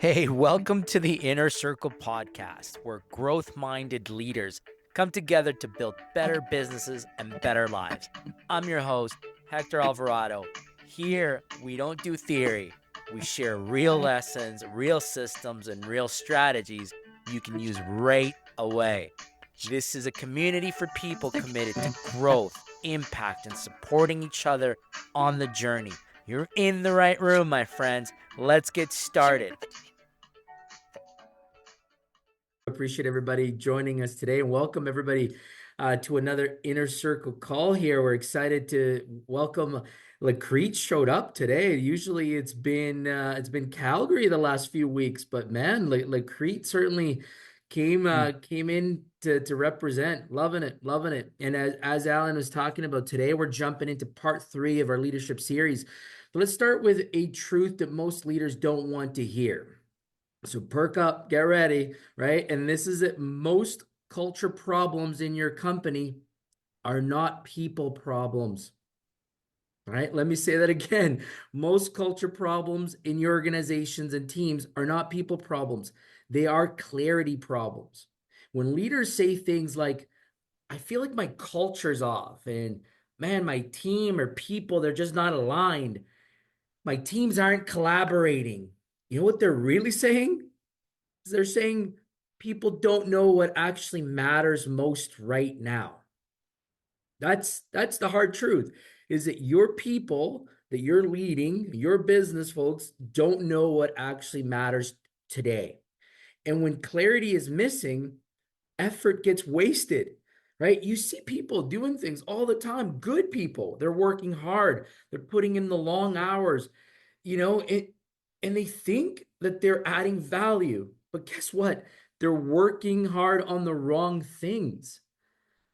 Hey, welcome to the Inner Circle podcast, where growth minded leaders come together to build better businesses and better lives. I'm your host, Hector Alvarado. Here, we don't do theory, we share real lessons, real systems, and real strategies you can use right away. This is a community for people committed to growth, impact, and supporting each other on the journey. You're in the right room, my friends. Let's get started. Appreciate everybody joining us today, and welcome everybody to another Inner Circle call here. We're excited to welcome Lacrete showed up today. Usually it's been Calgary the last few weeks, but man, Lacrete certainly came in to represent. Loving it, loving it. And as Alan was talking about today, we're jumping into part 3 of our leadership series. But let's start with a truth that most leaders don't want to hear. So perk up, get ready, right? And this is it. Most culture problems in your company are not people problems, right? Let me say that again. Most culture problems in your organizations and teams are not people problems. They are clarity problems. When leaders say things like, I feel like my culture's off, and man, my team or people, they're just not aligned. My teams aren't collaborating. You know what they're really saying? They're saying people don't know what actually matters most right now. That's the hard truth, is that your people that you're leading, your business folks, don't know what actually matters today. And when clarity is missing, effort gets wasted, right? You see people doing things all the time, good people. They're working hard, they're putting in the long hours, and they think that they're adding value. But guess what? They're working hard on the wrong things,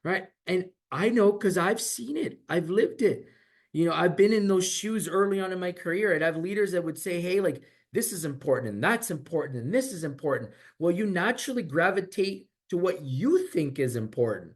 right? And I know because I've seen it, I've lived it. I've been in those shoes early on in my career, and I have leaders that would say, hey, like, this is important, and that's important, and this is important. Well, you naturally gravitate to what you think is important,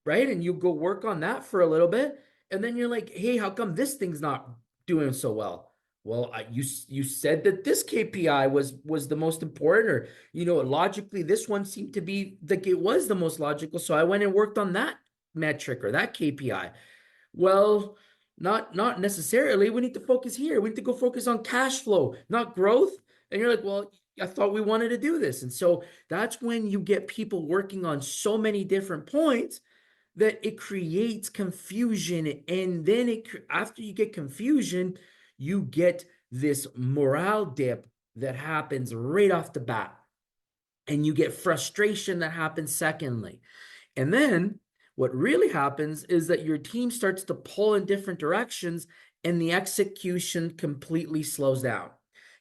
right? And you go work on that for a little bit, and then you're like, hey, how come this thing's not doing so well? Well, you said that this KPI was the most important, or logically this one seemed to be like it was the most logical, so I went and worked on that metric or that KPI. Well, not necessarily. We need to focus here. We need to go focus on cash flow, not growth. And you're like, well, I thought we wanted to do this. And so that's when you get people working on so many different points that it creates confusion. And then after you get confusion, you get this morale dip that happens right off the bat. And you get frustration that happens secondly. And then what really happens is that your team starts to pull in different directions and the execution completely slows down.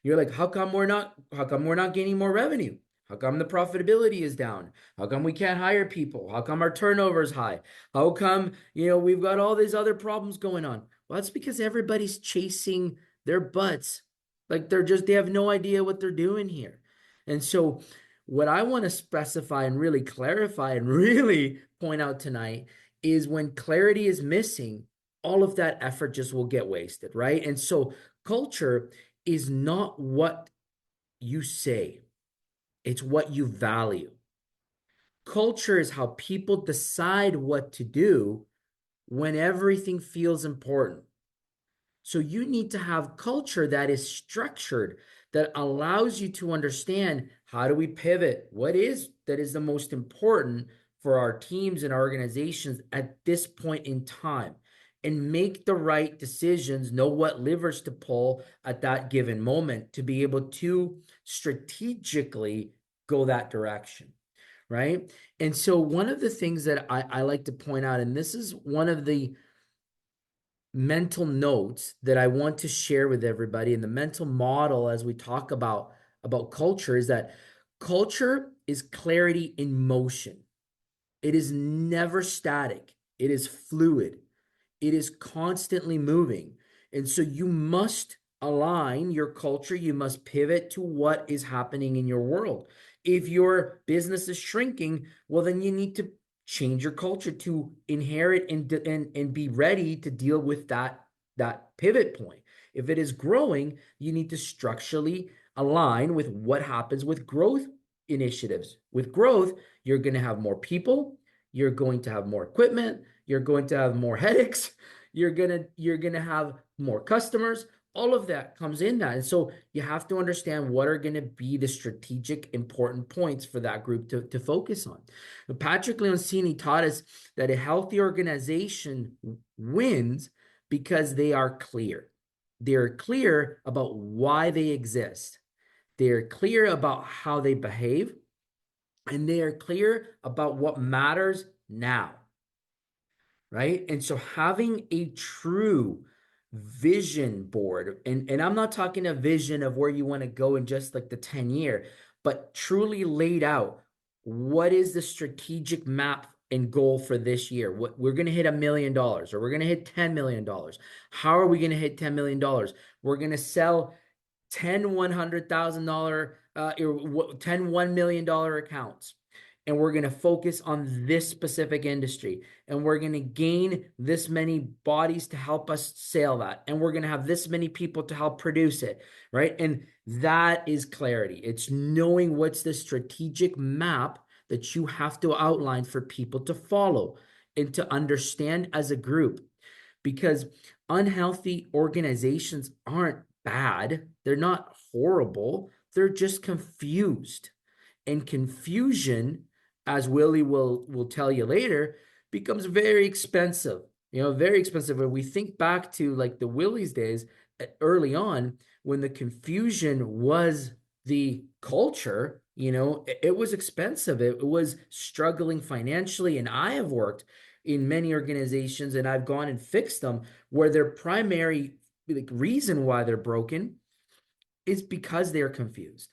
You're like, how come we're not gaining more revenue? How come the profitability is down? How come we can't hire people? How come our turnover is high? How come, we've got all these other problems going on? Well, that's because everybody's chasing their butts. Like they have no idea what they're doing here. And so what I want to specify and really clarify and really point out tonight is when clarity is missing, all of that effort just will get wasted, right? And so culture is not what you say, it's what you value. Culture is how people decide what to do when everything feels important. So you need to have culture that is structured, that allows you to understand, how do we pivot? What is that is the most important for our teams and our organizations at this point in time, and make the right decisions, know what levers to pull at that given moment to be able to strategically go that direction, right? And so one of the things that I like to point out, and this is one of the mental notes that I want to share with everybody, and the mental model as we talk about culture, is that culture is clarity in motion. It is never static. It is fluid. It is constantly moving. And so you must align your culture. You must pivot to what is happening in your world. If your business is shrinking, well, then you need to change your culture to inherit and be ready to deal with that pivot point. If it is growing, you need to structurally align with what happens with growth initiatives. With growth, you're going to have more people, you're going to have more equipment, you're going to have more headaches, you're going to have more customers. All of that comes in that. And so you have to understand what are going to be the strategic important points for that group to focus on. Patrick Leoncini taught us that a healthy organization wins because they are clear. They're clear about why they exist. They're clear about how they behave, and they are clear about what matters now, right? And so having a true vision board, and I'm not talking a vision of where you want to go in just like the 10-year, but truly laid out what is the strategic map and goal for this year. What we're going to hit $1 million, or we're going to hit $10 million. How are we going to hit $10 million? We're going to sell 10 $100,000 10 $1 million accounts, and we're going to focus on this specific industry, and we're going to gain this many bodies to help us sell that, and we're going to have this many people to help produce it, right? And that is clarity. It's knowing what's the strategic map that you have to outline for people to follow and to understand as a group, because unhealthy organizations aren't bad. They're not horrible. They're just confused. And confusion, as Willie will tell you later, becomes very expensive. Very expensive. When we think back to like the Willie's days early on, when the confusion was the culture, it was expensive. It was struggling financially. And I have worked in many organizations, and I've gone and fixed them, where their primary reason why they're broken is because they're confused,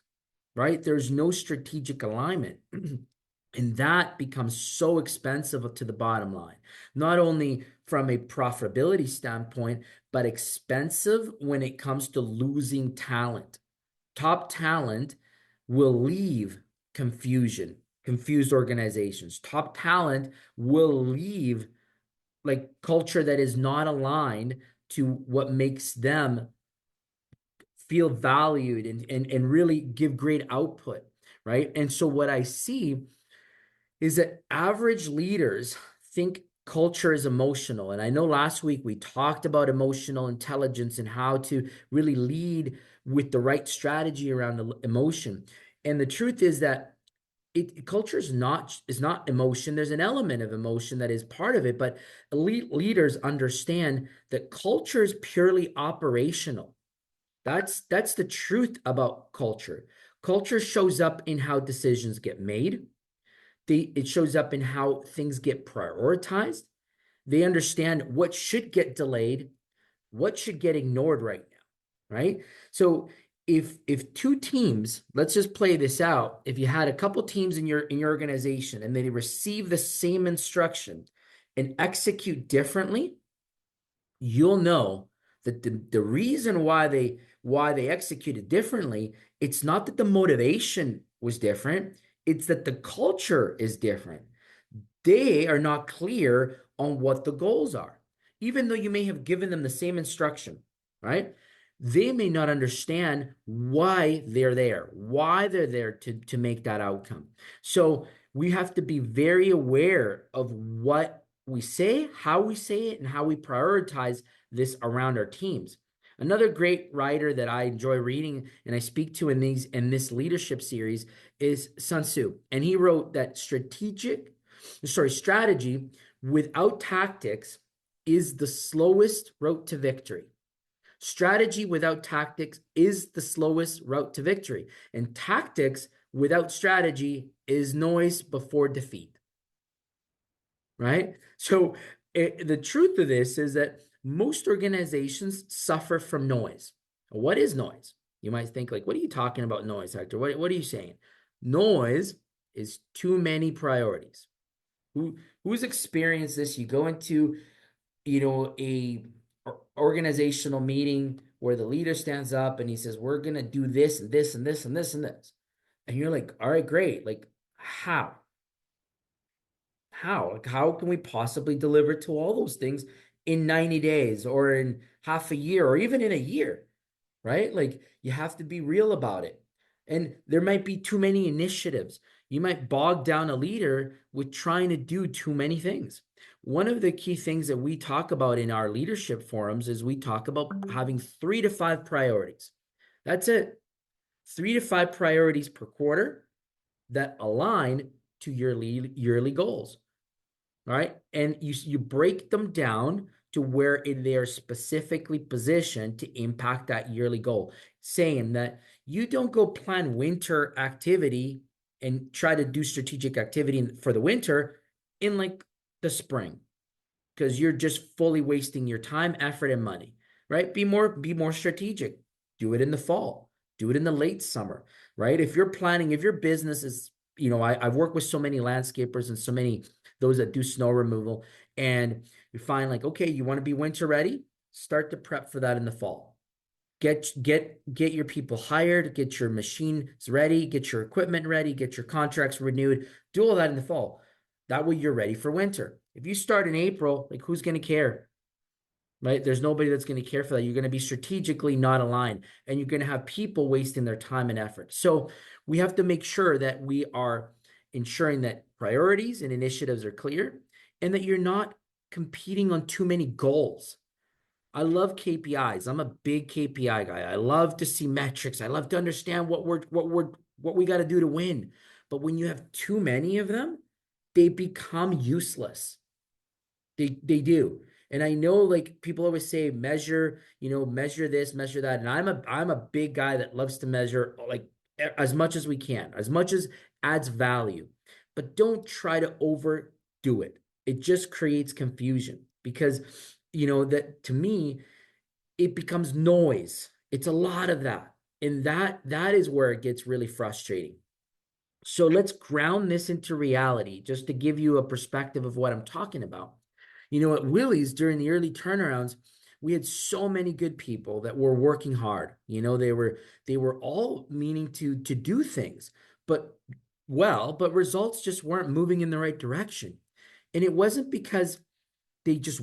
right? There's no strategic alignment. And that becomes so expensive to the bottom line, not only from a profitability standpoint, but expensive when it comes to losing talent. Top talent will leave confused organizations. Top talent will leave like culture that is not aligned to what makes them feel valued and really give great output, right? And so what I see is that average leaders think culture is emotional. And I know last week we talked about emotional intelligence and how to really lead with the right strategy around emotion. And the truth is that culture is not emotion. There's an element of emotion that is part of it, but elite leaders understand that culture is purely operational. That's the truth about culture. Culture shows up in how decisions get made. It shows up in how things get prioritized. They understand what should get delayed, what should get ignored right now, right? So if two teams, let's just play this out. If you had a couple teams in your organization and they receive the same instruction and execute differently, you'll know that the reason why they executed differently, it's not that the motivation was different, it's that the culture is different. They are not clear on what the goals are. Even though you may have given them the same instruction, right? They may not understand why they're there to make that outcome. So we have to be very aware of what we say, how we say it, and how we prioritize this around our teams. Another great writer that I enjoy reading and I speak to in this leadership series is Sun Tzu. And he wrote that strategy without tactics is the slowest route to victory. Strategy without tactics is the slowest route to victory. And tactics without strategy is noise before defeat, right? So the truth of this is that most organizations suffer from noise. What is noise? You might think like, what are you talking about noise, Hector? What are you saying? Noise is too many priorities. Who's experienced this? You go into, a organizational meeting where the leader stands up and he says, we're going to do this and this and this and this and this. And you're like, all right, great. Like, how? Like, how can we possibly deliver to all those things in 90 days or in half a year or even in a year? right? Like you have to be real about it. And there might be too many initiatives. You might bog down a leader with trying to do too many things. One of the key things that we talk about in our leadership forums is we talk about having 3 to 5 priorities. That's it. 3 to 5 priorities per quarter that align to your yearly goals. All right. And you break them down to where they are specifically positioned to impact that yearly goal, saying that you don't go plan winter activity and try to do strategic activity for the winter in like the spring, because you're just fully wasting your time, effort, and money, right? Be more strategic. Do it in the fall. Do it in the late summer, right? If you're planning, if your business is, I've worked with so many landscapers and so many those that do snow removal, and you find like, okay, you want to be winter ready, start to prep for that in the fall. Get your people hired, get your machines ready, get your equipment ready, get your contracts renewed, do all that in the fall. That way you're ready for winter. If you start in April, like who's going to care? Right? There's nobody that's going to care for that. You're going to be strategically not aligned, and you're going to have people wasting their time and effort. So we have to make sure that we are ensuring that priorities and initiatives are clear and that you're not competing on too many goals. I love KPIs. I'm a big KPI guy. I love to see metrics. I love to understand what we got to do to win. But when you have too many of them, they become useless. They do. And I know like people always say measure, measure this, measure that. And I'm a big guy that loves to measure like as much as we can, as much as adds value. But don't try to overdo it. It just creates confusion because that to me it becomes noise. It's a lot of that. And that is where it gets really frustrating. So let's ground this into reality just to give you a perspective of what I'm talking about. At Willie's during the early turnarounds, we had so many good people that were working hard. They were all meaning to do things, but results just weren't moving in the right direction. And it wasn't because they just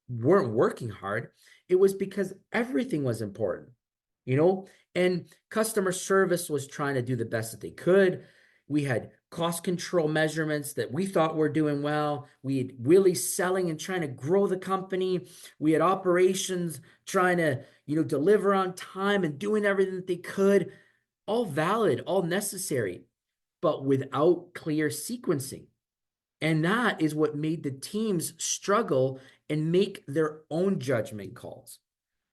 weren't working hard. It was because everything was important, you know, and customer service was trying to do the best that they could. We had cost control measurements that we thought were doing well. We had really selling and trying to grow the company. We had operations trying to, deliver on time and doing everything that they could. All valid, all necessary, but without clear sequencing. And that is what made the teams struggle and make their own judgment calls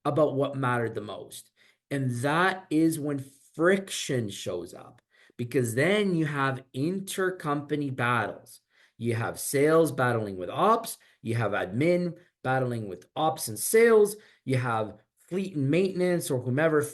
about what mattered the most. And that is when friction shows up, because then you have intercompany battles. You have sales battling with ops, you have admin battling with ops and sales, you have fleet and maintenance or whomever,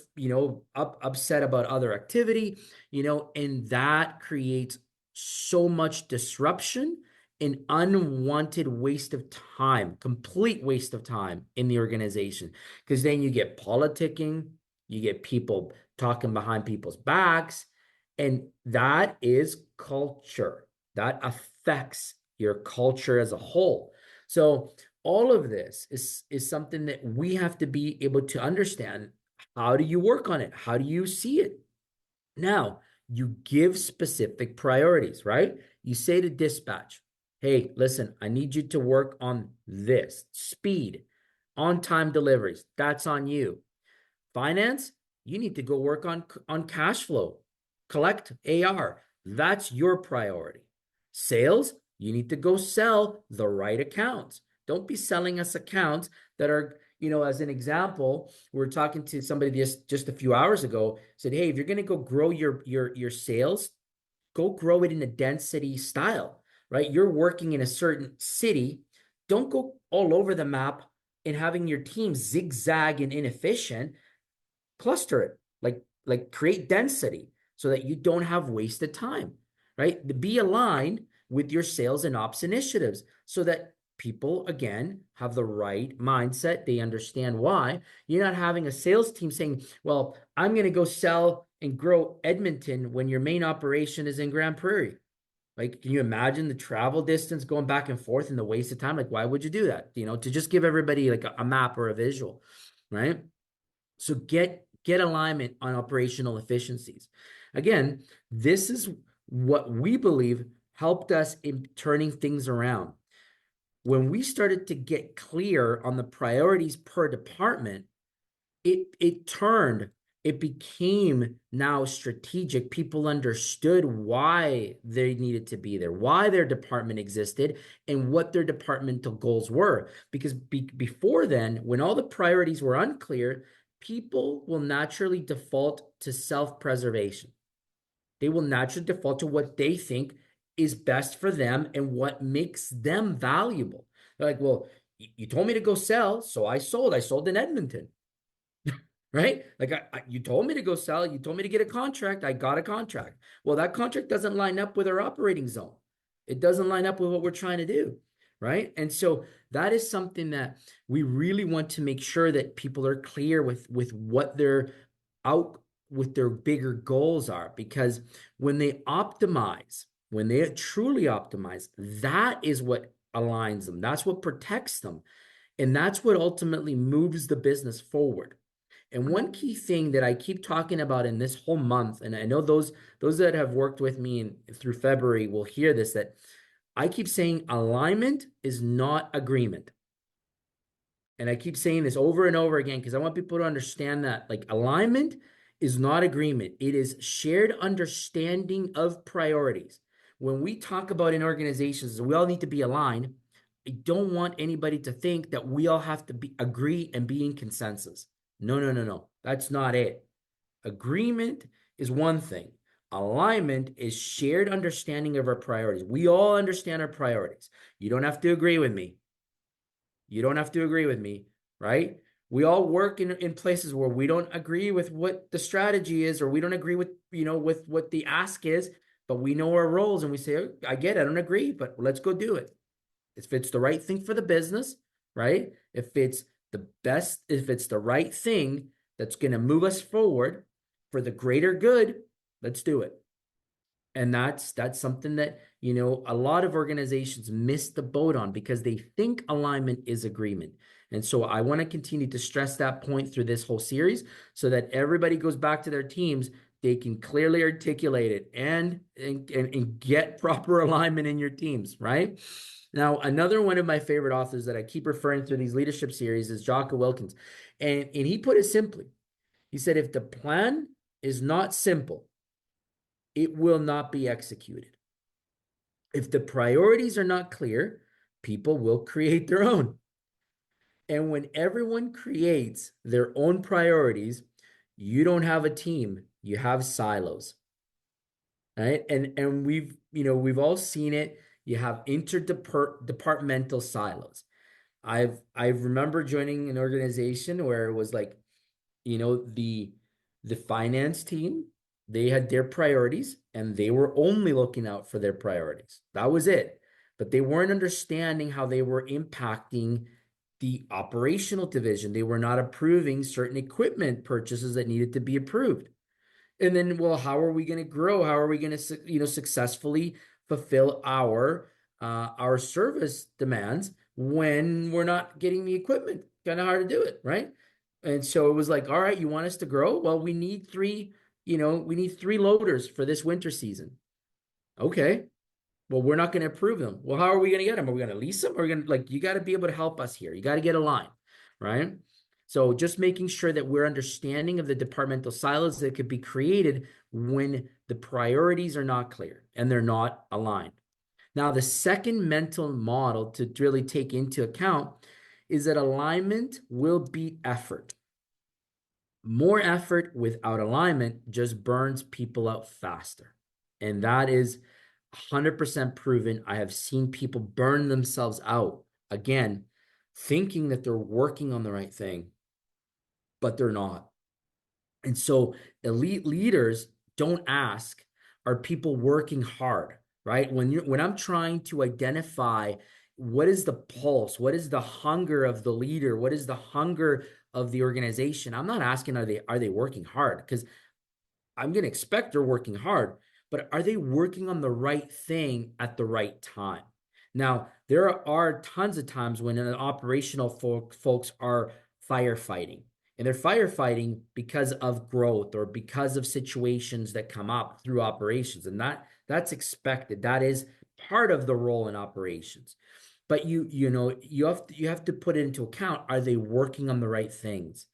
upset about other activity, and that creates so much disruption, an unwanted waste of time, complete waste of time in the organization. Because then you get politicking, you get people talking behind people's backs, and that is culture. That affects your culture as a whole. So all of this is something that we have to be able to understand. How do you work on it? How do you see it? Now, you give specific priorities, right? You say to dispatch, hey, listen, I need you to work on this speed, on time deliveries. That's on you. Finance, you need to go work on cash flow, collect AR. That's your priority. Sales, you need to go sell the right accounts. Don't be selling us accounts that are, as an example, we were talking to somebody just a few hours ago, said, hey, if you're going to go grow your sales, go grow it in a density style, right? You're working in a certain city. Don't go all over the map and having your team zigzag and inefficient. Cluster it, like create density so that you don't have wasted time, right? Be aligned with your sales and ops initiatives so that people again have the right mindset. They understand why. You're not having a sales team saying, well, I'm going to go sell and grow Edmonton when your main operation is in Grand Prairie. Like, can you imagine the travel distance going back and forth and the waste of time? Like, why would you do that? To just give everybody like a map or a visual, right? So get get alignment on operational efficiencies. Again, this is what we believe helped us in turning things around. When we started to get clear on the priorities per department, it turned, it became now strategic. People understood why they needed to be there, why their department existed, and what their departmental goals were. Because before then, when all the priorities were unclear, people will naturally default to self-preservation. They will naturally default to what they think is best for them and what makes them valuable. They're like, well, you told me to go sell, so I sold. I sold in Edmonton, right? Like you told me to go sell. You told me to get a contract. I got a contract. Well, that contract doesn't line up with our operating zone. It doesn't line up with what we're trying to do, right? And so that is something that we really want to make sure that people are clear with what their out with their bigger goals are, because when they optimize, when they truly optimize, that is what aligns them. That's what protects them. And that's what ultimately moves the business forward. And one key thing that I keep talking about in this whole month, and I know those that have worked with me through February will hear this, that I keep saying alignment is not agreement. And I keep saying this over and over again because I want people to understand that like alignment is not agreement. It is shared understanding of priorities. When we talk about in organizations, we all need to be aligned. I don't want anybody to think that we all have to agree and be in consensus. No, no, no, no. That's not it. Agreement is one thing. Alignment is shared understanding of our priorities. We all understand our priorities. You don't have to agree with me. You don't have to agree with me, right? We all work in places where we don't agree with what the strategy is, or we don't agree with, with what the ask is, but we know our roles and we say, "Oh, I get it, I don't agree, but let's go do it. If it's the right thing for the business, right? If it's the right thing that's going to move us forward for the greater good, let's do it." And that's something that, a lot of organizations miss the boat on because they think alignment is agreement. And so I want to continue to stress that point through this whole series so that everybody goes back to their teams, they can clearly articulate it and get proper alignment in your teams, right? Now, another one of my favorite authors that I keep referring to these leadership series is Jocko Wilkins. And he put it simply. He said, if the plan is not simple, it will not be executed. If the priorities are not clear, people will create their own. And when everyone creates their own priorities, you don't have a team, you have silos. Right? And we've all seen it. You have interdepartmental silos. I remember joining an organization where it was like, the finance team, they had their priorities and they were only looking out for their priorities. That was it. But they weren't understanding how they were impacting the operational division. They were not approving certain equipment purchases that needed to be approved. And then, well, how are we going to grow? How are we going to, successfully fulfill our service demands when we're not getting the equipment? Kind of hard to do it, right? And so it was like, all right, you want us to grow? Well, we need three loaders for this winter season. Okay. Well, we're not going to approve them. Well, how are we going to get them? Are we going to lease them? Or are we going to, like, you got to be able to help us here. You got to get a line, right? So just making sure that we're understanding of the departmental silos that could be created when the priorities are not clear and they're not aligned. Now, the second mental model to really take into account is that alignment will beat effort. More effort without alignment just burns people out faster. And that is 100% proven. I have seen people burn themselves out, again, thinking that they're working on the right thing, but they're not. And so elite leaders don't ask, are people working hard, right? When I'm trying to identify what is the pulse, what is the hunger of the leader, what is the hunger of the organization, I'm not asking, are they working hard? Because I'm going to expect they're working hard, but are they working on the right thing at the right time? Now, there are tons of times when an operational folks are firefighting and they're firefighting because of growth or because of situations that come up through operations. And that's expected. That is part of the role in operations. But you have to put it into account. Are they working on the right things?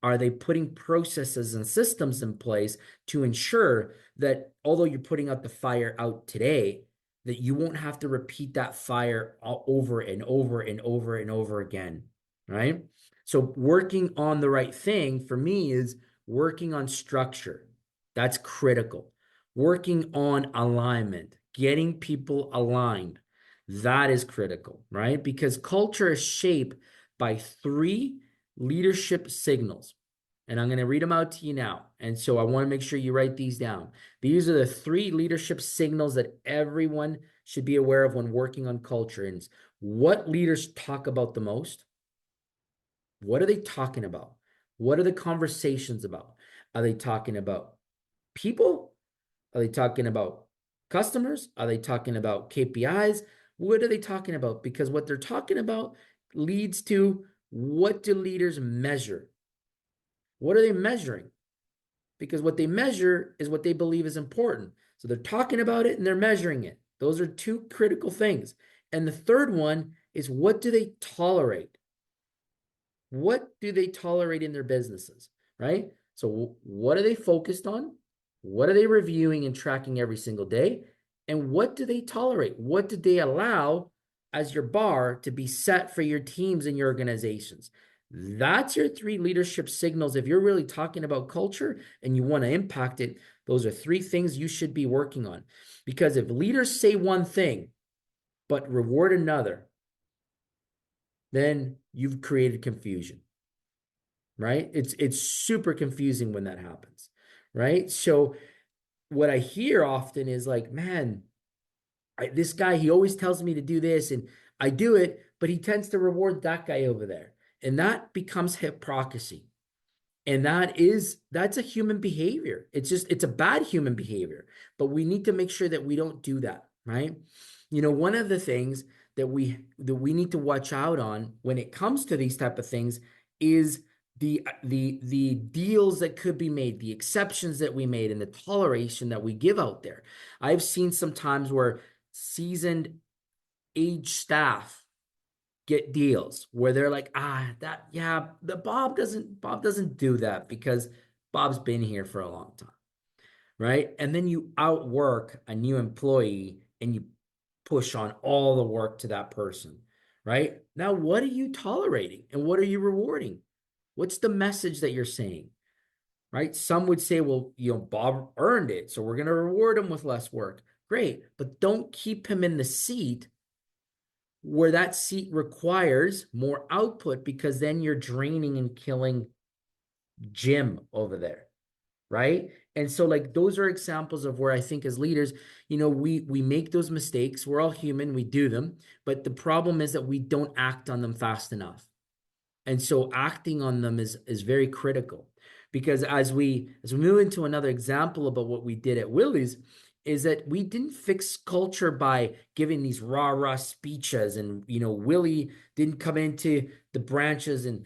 Are they putting processes and systems in place to ensure that although you're putting out the fire out today, that you won't have to repeat that fire over and over and over and over again, right? So working on the right thing for me is working on structure. That's critical. Working on alignment, getting people aligned. That is critical, right? Because culture is shaped by three leadership signals. And I'm going to read them out to you now. And so I want to make sure you write these down. These are the three leadership signals that everyone should be aware of when working on culture. And it's what leaders talk about the most. What are they talking about? What are the conversations about? Are they talking about people? Are they talking about customers? Are they talking about KPIs? What are they talking about? Because what they're talking about leads to what do leaders measure? What are they measuring? Because what they measure is what they believe is important. So they're talking about it and they're measuring it. Those are two critical things. And the third one is what do they tolerate? What do they tolerate in their businesses, right? So what are they focused on? What are they reviewing and tracking every single day? And what do they tolerate? What do they allow as your bar to be set for your teams and your organizations? That's your three leadership signals. If you're really talking about culture and you want to impact it, those are three things you should be working on. Because if leaders say one thing, but reward another, then you've created confusion, right? It's super confusing when that happens, right? So what I hear often is like, man, this guy, he always tells me to do this and I do it, but he tends to reward that guy over there. And that becomes hypocrisy. And that's a human behavior. It's a bad human behavior, but we need to make sure that we don't do that, right? One of the things that we need to watch out on when it comes to these type of things is the deals that could be made, the exceptions that we made, and the toleration that we give out there. I've seen some times where seasoned age staff get deals where they're like, the Bob doesn't do that because Bob's been here for a long time, right? And then you outwork a new employee and you push on all the work to that person, right? Now, what are you tolerating and what are you rewarding? What's the message that you're saying, right? Some would say, well, Bob earned it, so we're going to reward him with less work. Great, but don't keep him in the seat where that seat requires more output because then you're draining and killing Jim over there, right? And so like those are examples of where I think as leaders, we make those mistakes. We're all human, we do them, but the problem is that we don't act on them fast enough. And so acting on them is very critical because as we move into another example about what we did at Willie's is that we didn't fix culture by giving these rah-rah speeches. And Willie didn't come into the branches and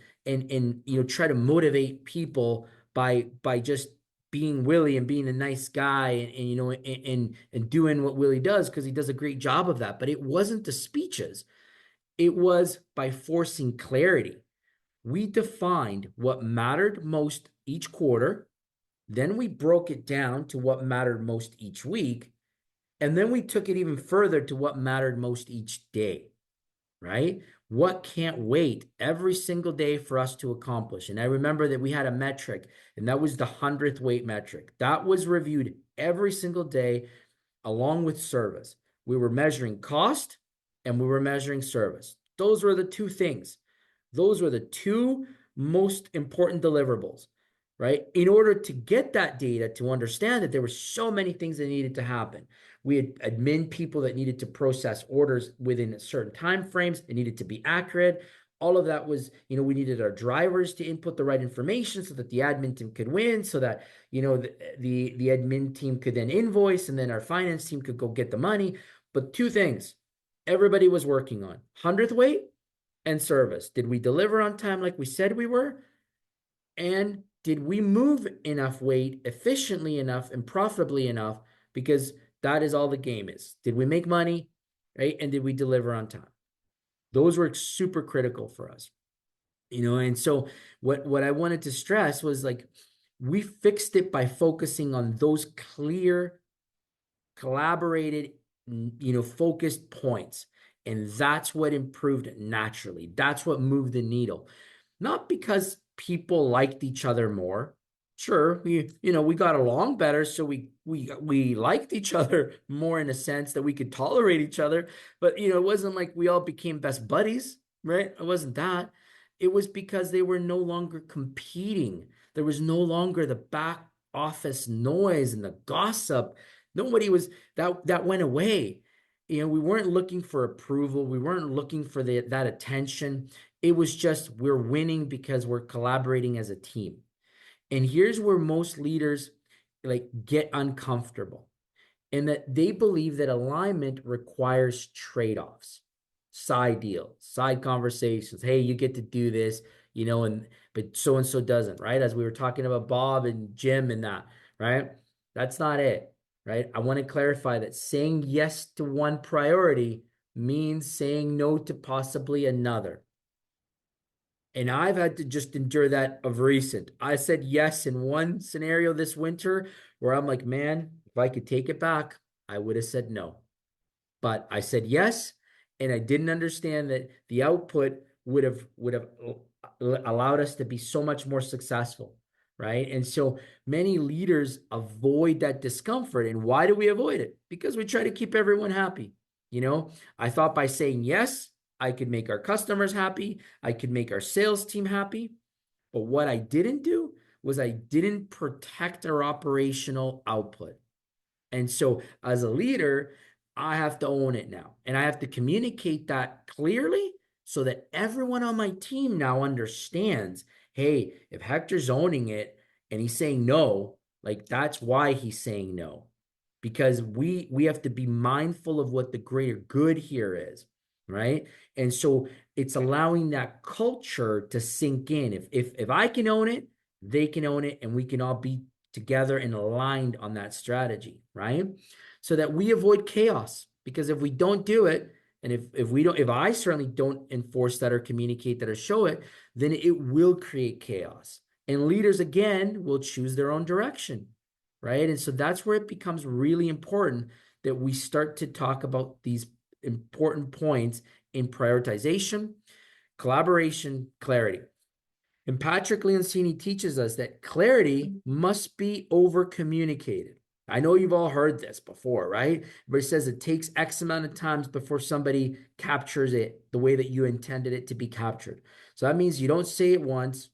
try to motivate people by just being Willie and being a nice guy and doing what Willie does, because he does a great job of that. But it wasn't the speeches. It was by forcing clarity. We defined what mattered most each quarter. Then we broke it down to what mattered most each week. And then we took it even further to what mattered most each day, right? What can't wait every single day for us to accomplish. And I remember that we had a metric, and that was the 100th weight metric. That was reviewed every single day along with service. We were measuring cost and we were measuring service. Those were the two things. Those were the two most important deliverables, right? In order to get that data, to understand that there were so many things that needed to happen. We had admin people that needed to process orders within certain time frames. It needed to be accurate. All of that was, we needed our drivers to input the right information so that the admin team could win, so that, the admin team could then invoice, and then our finance team could go get the money. But two things everybody was working on: 100th weight and service. Did we deliver on time like we said we were? And did we move enough weight efficiently enough and profitably enough? Because that is all the game is. Did we make money, right? And did we deliver on time? Those were super critical for us, and so what I wanted to stress was like we fixed it by focusing on those clear, collaborated, focused points. And that's what improved it naturally. That's what moved the needle. Not because people liked each other more. Sure, we got along better, so we liked each other more in a sense that we could tolerate each other. But it wasn't like we all became best buddies, right? It wasn't that. It was because they were no longer competing. There was no longer the back office noise and the gossip. Nobody was that went away. We weren't looking for approval. We weren't looking for that attention. It was just we're winning because we're collaborating as a team. And here's where most leaders like get uncomfortable, and that they believe that alignment requires trade-offs, side deals, side conversations. Hey, you get to do this, and but so and so doesn't, right? As we were talking about Bob and Jim and that, right? That's not it, right? I want to clarify that saying yes to one priority means saying no to possibly another. And I've had to just endure that of recent. I said yes in one scenario this winter where I'm like, man, if I could take it back, I would have said no. But I said yes, and I didn't understand that the output would have allowed us to be so much more successful, right? And so many leaders avoid that discomfort. And why do we avoid it? Because we try to keep everyone happy. I thought by saying yes, I could make our customers happy, I could make our sales team happy. But what I didn't do was I didn't protect our operational output. And so, as a leader, I have to own it now. And I have to communicate that clearly so that everyone on my team now understands, hey, if Hector's owning it and he's saying no, like that's why he's saying no. Because we have to be mindful of what the greater good here is, right? And so it's allowing that culture to sink in. If I can own it, they can own it, and we can all be together and aligned on that strategy, right? So that we avoid chaos. Because if we don't do it, and if I certainly don't enforce that or communicate that or show it, then it will create chaos. And leaders again will choose their own direction, right? And so that's where it becomes really important that we start to talk about these important points in prioritization, collaboration, clarity. And Patrick Leoncini teaches us that clarity must be over communicated. I know you've all heard this before, right? But it says it takes X amount of times before somebody captures it the way that you intended it to be captured. So that means you don't say it once,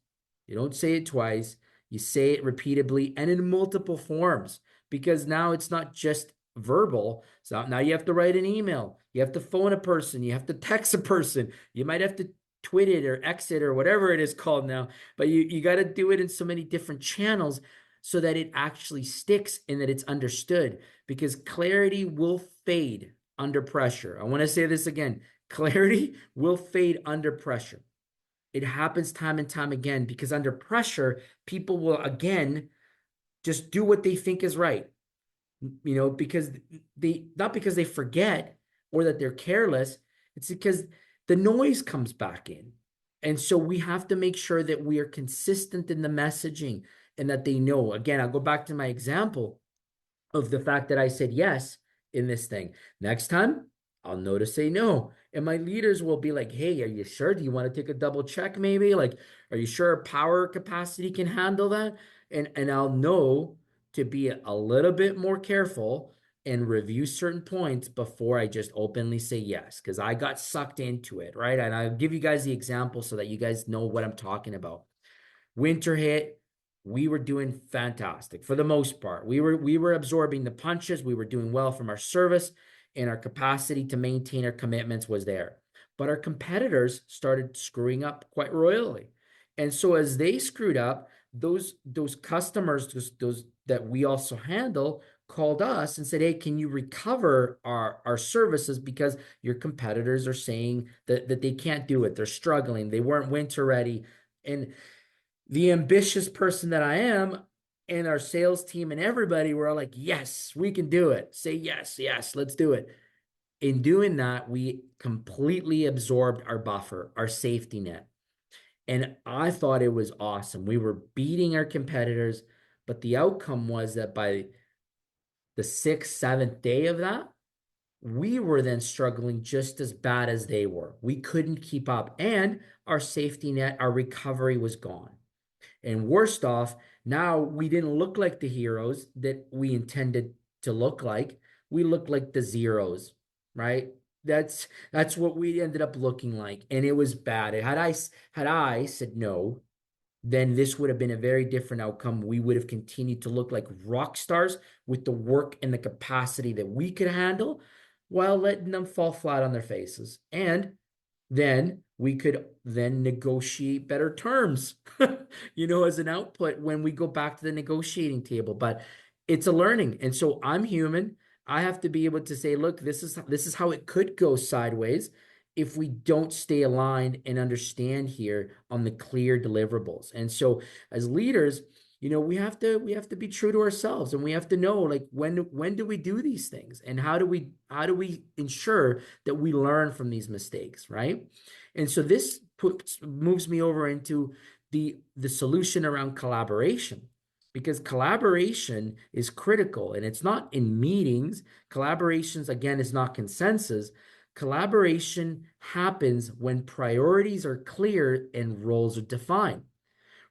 you don't say it twice, you say it repeatedly and in multiple forms, because now it's not just verbal. So now you have to write an email, you have to phone a person, you have to text a person, you might have to tweet it or exit or whatever it is called now, but you got to do it in so many different channels so that it actually sticks and that it's understood, because clarity will fade under pressure. I want to say this again. Clarity will fade under pressure. It happens time and time again because under pressure, people will again just do what they think is right, because they not because they forget or that they're careless. It's because the noise comes back in. And so we have to make sure that we are consistent in the messaging and that they know. Again, I'll go back to my example of the fact that I said yes in this thing. Next time, I'll know to say no. And my leaders will be like, hey, are you sure? Do you want to take a double check maybe? Like, are you sure power capacity can handle that? And I'll know to be a little bit more careful and review certain points before I just openly say yes, because I got sucked into it, right? And I'll give you guys the example so that you guys know what I'm talking about. Winter hit, we were doing fantastic for the most part. We were absorbing the punches. We were doing well from our service, and our capacity to maintain our commitments was there. But our competitors started screwing up quite royally. And so as they screwed up, those customers, those that we also handle, called us and said, hey, can you recover our services because your competitors are saying that they can't do it. They're struggling. They weren't winter ready. And the ambitious person that I am and our sales team and everybody were all like, yes, we can do it. Say yes, yes, let's do it. In doing that, we completely absorbed our buffer, our safety net. And I thought it was awesome. We were beating our competitors, but the outcome was that by the sixth, seventh day of that, we were then struggling just as bad as they were. We couldn't keep up, and our safety net, our recovery was gone. And worst off, now we didn't look like the heroes that we intended to look like. We looked like the zeros, right? That's what we ended up looking like, and it was bad. Had I said no, then this would have been a very different outcome. We would have continued to look like rock stars with the work and the capacity that we could handle while letting them fall flat on their faces. And then we could then negotiate better terms, as an output when we go back to the negotiating table. But it's a learning. And so I'm human. I have to be able to say, look, this is how it could go sideways if we don't stay aligned and understand here on the clear deliverables. And so as leaders, we have to be true to ourselves, and we have to know, like, when do we do these things, and how do we ensure that we learn from these mistakes, right? And so this moves me over into the solution around collaboration, because collaboration is critical, and it's not in meetings. Collaborations, again, is not consensus. Collaboration happens when priorities are clear and roles are defined,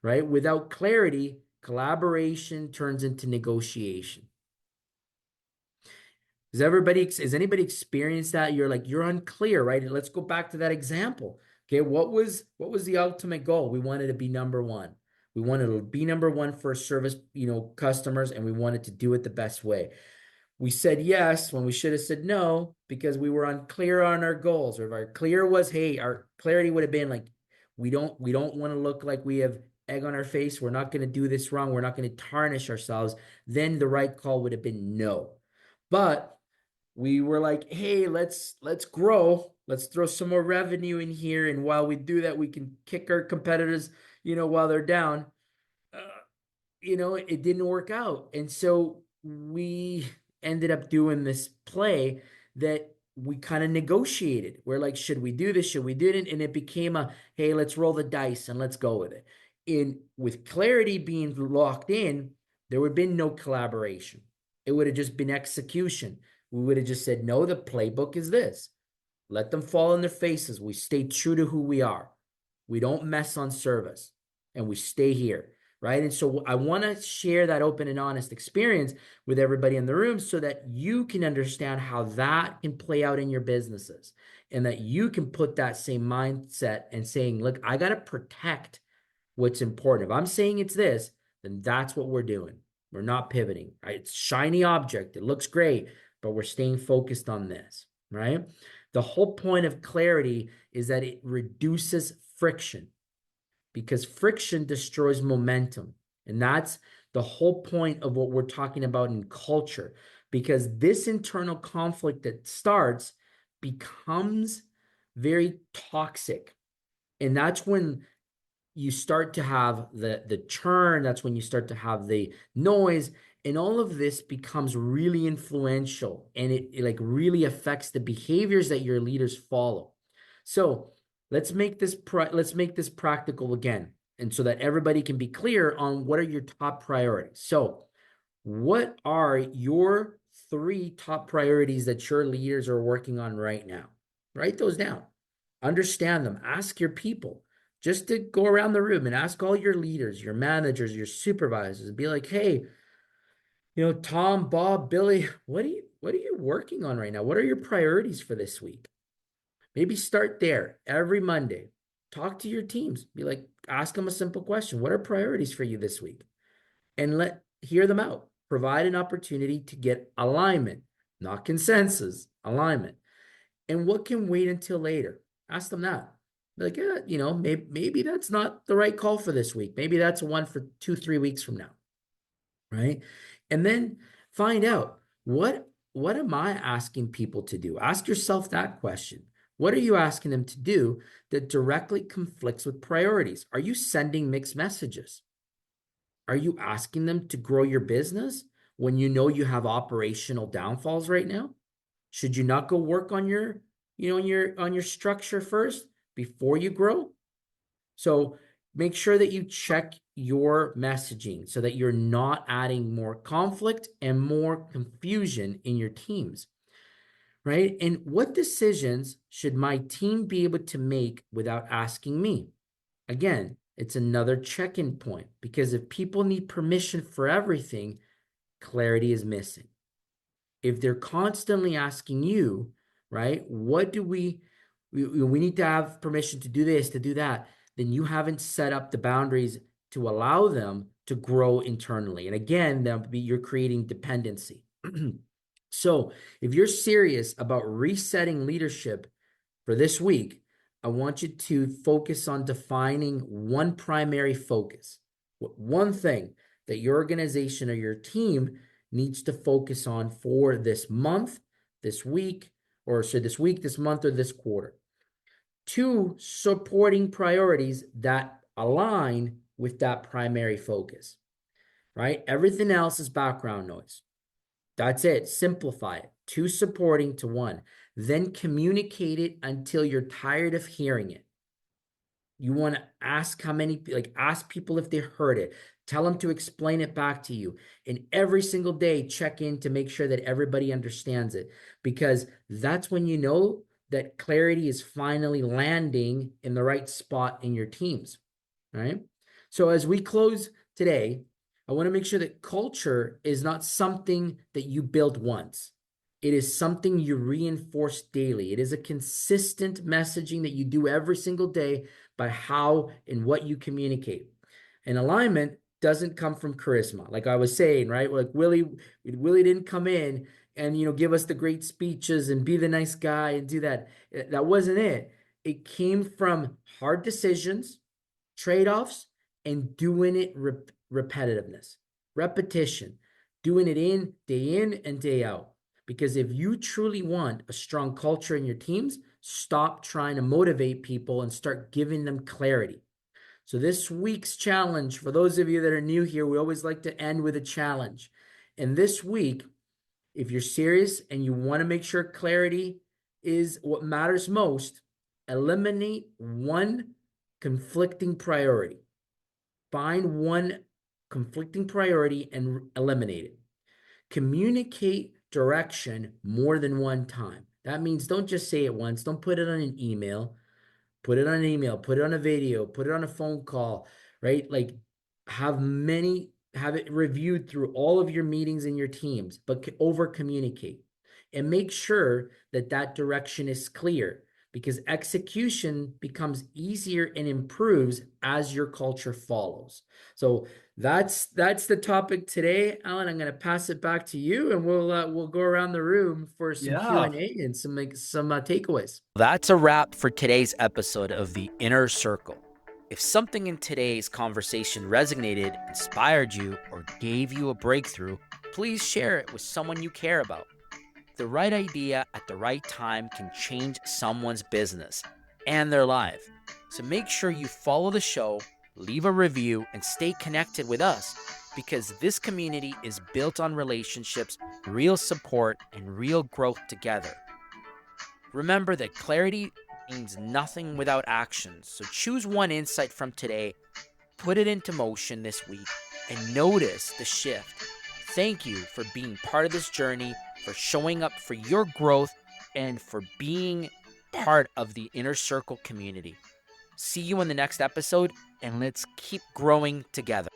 right? Without clarity, collaboration turns into negotiation. Has anybody experienced that? You're unclear, right? And let's go back to that example. Okay, what was the ultimate goal? We wanted to be number one. We wanted to be number one for service, customers, and we wanted to do it the best way. We said yes when we should have said no because we were unclear on our goals. Or if our clear was, hey, our clarity would have been like, we don't want to look like we have egg on our face. We're not going to do this wrong. We're not going to tarnish ourselves. Then the right call would have been no. But we were like, hey, let's grow. Let's throw some more revenue in here. And while we do that, we can kick our competitors, while they're down. Uh, it didn't work out. And so we ended up doing this play that we kind of negotiated. We're like, should we do this? Should we do it? And it became hey, let's roll the dice and let's go with it. With clarity being locked in, there would have been no collaboration. It would have just been execution. We would have just said, no, the playbook is this. Let them fall on their faces. We stay true to who we are. We don't mess on service, and we stay here, right? And so I want to share that open and honest experience with everybody in the room so that you can understand how that can play out in your businesses, and that you can put that same mindset and saying, look, I got to protect what's important. If I'm saying it's this, then that's what we're doing. We're not pivoting, right? It's a shiny object. It looks great, but we're staying focused on this, right? The whole point of clarity is that it reduces friction, because friction destroys momentum. And that's the whole point of what we're talking about in culture, because this internal conflict that starts becomes very toxic. And that's when you start to have the churn. That's when you start to have the noise, and all of this becomes really influential, and it like really affects the behaviors that your leaders follow. So let's make this practical again, and so that everybody can be clear on what are your top priorities. So what are your three top priorities that your leaders are working on right now? Write those down. Understand them. Ask your people. Just to go around the room and ask all your leaders, your managers, your supervisors, and be like, hey, Tom, Bob, Billy, what are you working on right now? What are your priorities for this week? Maybe start there every Monday. Talk to your teams. Be like, ask them a simple question. What are priorities for you this week? And hear them out. Provide an opportunity to get alignment, not consensus, alignment. And what can wait until later? Ask them that. Like, yeah, maybe that's not the right call for this week. Maybe that's one for 2, 3 weeks from now, right? And then find out what am I asking people to do? Ask yourself that question. What are you asking them to do that directly conflicts with priorities? Are you sending mixed messages? Are you asking them to grow your business when you know you have operational downfalls right now? Should you not go work on your, on your structure first before you grow? So make sure that you check your messaging so that you're not adding more conflict and more confusion in your teams, right? And what decisions should my team be able to make without asking me? Again, it's another check-in point because if people need permission for everything, clarity is missing. If they're constantly asking you, right, what do we need to have permission to do this, to do that, then you haven't set up the boundaries to allow them to grow internally. And again, you're creating dependency. So if you're serious about resetting leadership for this week, I want you to focus on defining one primary focus, one thing that your organization or your team needs to focus on for this month, this week, this week, this month, or this quarter. Two supporting priorities that align with that primary focus, right? Everything else is background noise. That's it. Simplify it. Two supporting to one. Then communicate it until you're tired of hearing it. You want to ask ask people if they heard it. Tell them to explain it back to you. And every single day, check in to make sure that everybody understands it. Because that's when you know that clarity is finally landing in the right spot in your teams, right? So as we close today, I want to make sure that culture is not something that you build once. It is something you reinforce daily. It is a consistent messaging that you do every single day by how and what you communicate. And alignment doesn't come from charisma. Like I was saying, right? Like Willie didn't come in and give us the great speeches and be the nice guy and do that. That wasn't it. It came from hard decisions, trade-offs, and doing it repetitiveness, repetition, doing it in and day out. Because if you truly want a strong culture in your teams, stop trying to motivate people and start giving them clarity. So this week's challenge, for those of you that are new here, we always like to end with a challenge. And this week, if you're serious and you want to make sure clarity is what matters most, eliminate one conflicting priority. Find one conflicting priority and eliminate it. Communicate direction more than one time. That means don't just say it once, don't put it on an email. Put it on an email, put it on a video, put it on a phone call, right? Like have it reviewed through all of your meetings and your teams, but over communicate and make sure that that direction is clear because execution becomes easier and improves as your culture follows. So that's the topic today, Alan. I'm going to pass it back to you, and we'll go around the room for some Yeah. Q&A and some takeaways. That's a wrap for today's episode of The Inner Circle. If something in today's conversation resonated, inspired you, or gave you a breakthrough, please share it with someone you care about. The right idea at the right time can change someone's business and their life. So make sure you follow the show, leave a review, and stay connected with us because this community is built on relationships, real support, and real growth together. Remember that clarity means nothing without action. So choose one insight from today, put it into motion this week, and notice the shift. Thank you for being part of this journey, for showing up for your growth, and for being part of the Inner Circle community. See you in the next episode, and let's keep growing together.